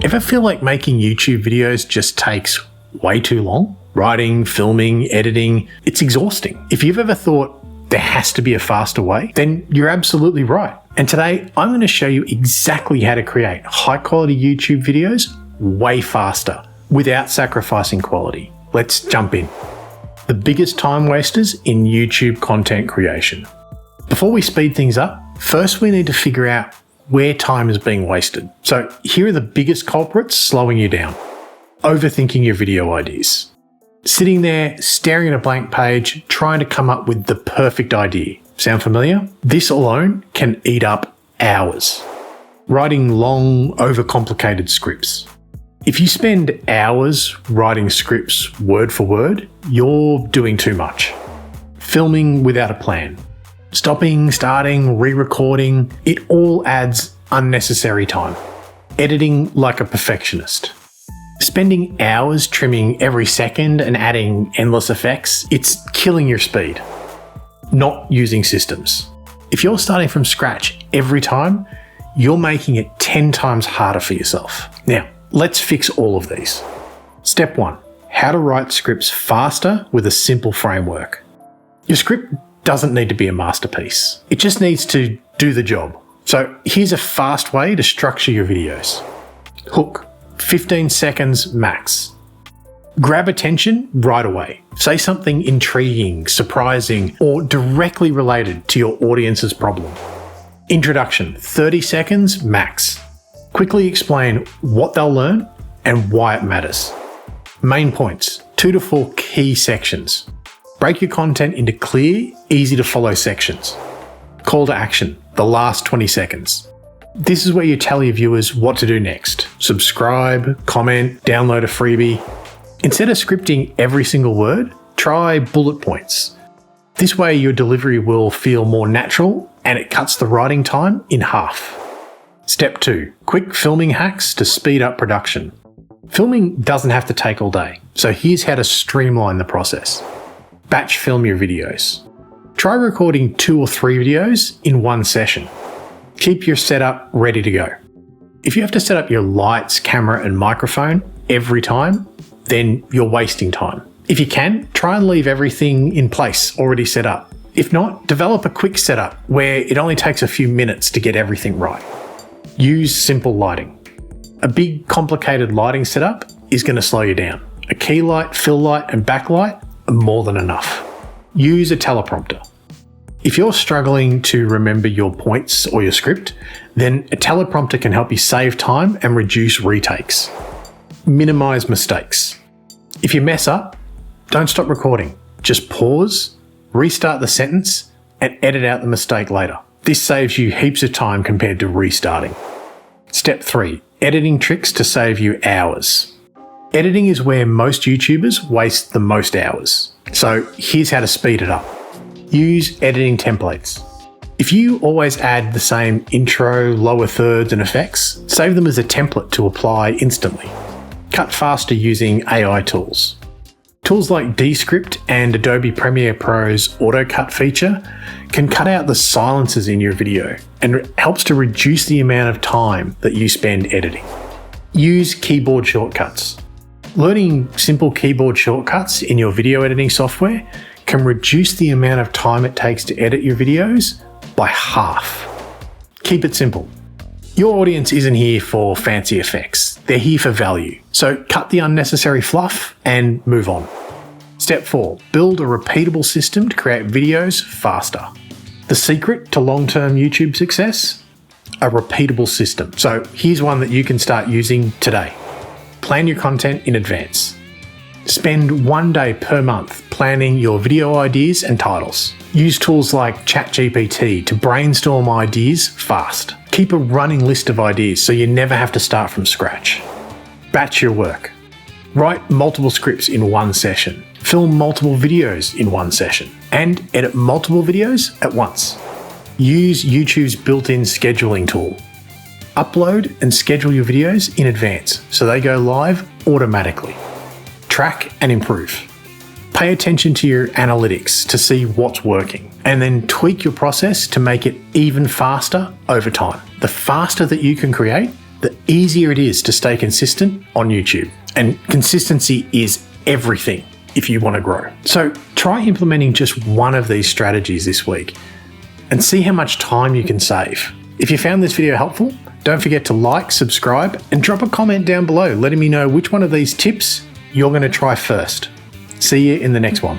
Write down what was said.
Ever feel like making YouTube videos just takes way too long? Writing, filming, editing, it's exhausting. If you've ever thought there has to be a faster way, then you're absolutely right. And today I'm going to show you exactly how to create high quality YouTube videos way faster without sacrificing quality. Let's jump in. The biggest time wasters in YouTube content creation. Before we speed things up, first we need to figure out where time is being wasted. So here are the biggest culprits slowing you down. Overthinking your video ideas. Sitting there, staring at a blank page, trying to come up with the perfect idea. Sound familiar? This alone can eat up hours. Writing long, overcomplicated scripts. If you spend hours writing scripts word for word, you're doing too much. Filming without a plan. Stopping, starting, re-recording, it all adds unnecessary time. Editing like a perfectionist. Spending hours trimming every second and adding endless effects, it's killing your speed. Not using systems. If you're starting from scratch every time, you're making it 10 times harder for yourself. Now, let's fix all of these. Step 1. How to write scripts faster with a simple framework. Your script doesn't need to be a masterpiece. It just needs to do the job. So here's a fast way to structure your videos. Hook, 15 seconds max. Grab attention right away. Say something intriguing, surprising, or directly related to your audience's problem. Introduction, 30 seconds max. Quickly explain what they'll learn and why it matters. Main points, 2 to 4 key sections. Break your content into clear, easy to follow sections. Call to action, the last 20 seconds. This is where you tell your viewers what to do next. Subscribe, comment, download a freebie. Instead of scripting every single word, try bullet points. This way your delivery will feel more natural and it cuts the writing time in half. Step 2, quick filming hacks to speed up production. Filming doesn't have to take all day, so here's how to streamline the process. Batch film your videos. Try recording 2 or 3 videos in one session. Keep your setup ready to go. If you have to set up your lights, camera, and microphone every time, then you're wasting time. If you can, try and leave everything in place already set up. If not, develop a quick setup where it only takes a few minutes to get everything right. Use simple lighting. A big complicated lighting setup is going to slow you down. A key light, fill light, and backlight are more than enough. Use a teleprompter. If you're struggling to remember your points or your script, then a teleprompter can help you save time and reduce retakes. Minimize mistakes. If you mess up, don't stop recording. Just pause, restart the sentence, and edit out the mistake later. This saves you heaps of time compared to restarting. Step 3. Editing tricks to save you hours. Editing is where most YouTubers waste the most hours. So here's how to speed it up. Use editing templates. If you always add the same intro, lower thirds, and effects, save them as a template to apply instantly. Cut faster using AI tools. Tools like Descript and Adobe Premiere Pro's Auto Cut feature can cut out the silences in your video and helps to reduce the amount of time that you spend editing. Use keyboard shortcuts. Learning simple keyboard shortcuts in your video editing software can reduce the amount of time it takes to edit your videos by half. Keep it simple. Your audience isn't here for fancy effects. They're here for value. So cut the unnecessary fluff and move on. Step 4, build a repeatable system to create videos faster. The secret to long-term YouTube success? A repeatable system. So here's one that you can start using today. Plan your content in advance. Spend 1 day per month planning your video ideas and titles. Use tools like ChatGPT to brainstorm ideas fast. Keep a running list of ideas so you never have to start from scratch. Batch your work. Write multiple scripts in one session. Film multiple videos in one session. And edit multiple videos at once. Use YouTube's built-in scheduling tool. Upload and schedule your videos in advance so they go live automatically. Track and improve. Pay attention to your analytics to see what's working, and then tweak your process to make it even faster over time. The faster that you can create, the easier it is to stay consistent on YouTube. And consistency is everything if you want to grow. So try implementing just one of these strategies this week and see how much time you can save. If you found this video helpful, don't forget to like, subscribe, and drop a comment down below letting me know which one of these tips you're going to try first. See you in the next one.